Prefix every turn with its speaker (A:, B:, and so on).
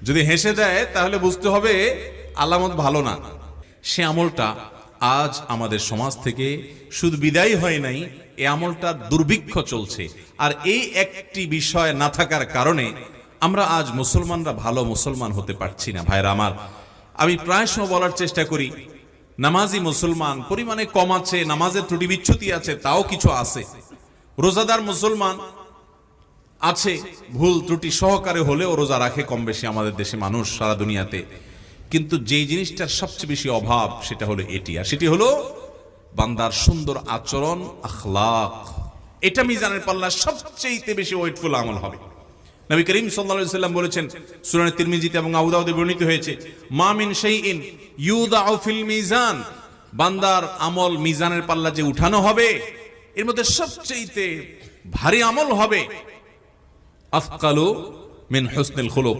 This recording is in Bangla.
A: যদি হেসে দেয় তাহলে বুঝতে হবে আলামত ভালো না। সে আমলটা আজ আমাদের সমাজ থেকে শুধু বিদায় হয় নাই, এই আমলটা দুর্ভিক্ষ চলছে। আর এই একটি বিষয় না থাকার কারণে আমরা আজ মুসলমানরা ভালো মুসলমান হতে পারছি না। ভাইরা আমার, আমি প্রায় সময় বলার চেষ্টা করি, নামাজি মুসলমান পরিমাণে কম আছে, নামাজের ত্রুটি বিচ্ছুতি আছে, তাও কিছু আছে। রোজাদার মুসলমান আছে, ভুল ত্রুটি সহকারে হলেও রোজা রাখে কম বেশি আমাদের দেশে মানুষ, সারা দুনিয়াতে। কিন্তু যেই জিনিসটার সবচেয়ে বেশি অভাব সেটা হলো এটি, আর সেটি হলো বান্দার সুন্দর আচরণ, আখলাক। এটা মিজানের পাল্লা সবচেয়ে বেশি ওয়েটফুল আমল হবে। নবী করিম সাল্লাল্লাহু আলাইহি ওয়াসাল্লাম বলেছেন, সূরা তিরমিজিতে এবং আবু দাউদে বর্ণিত হয়েছে, মা মিন শাইইন ইউদাউ ফিল মিজান, বান্দার আমল মিজানের পাল্লা যে উঠানো হবে এর মধ্যে সবচেয়ে ভারী আমল হবে আফকালু মিন হুসনিল খুলুক,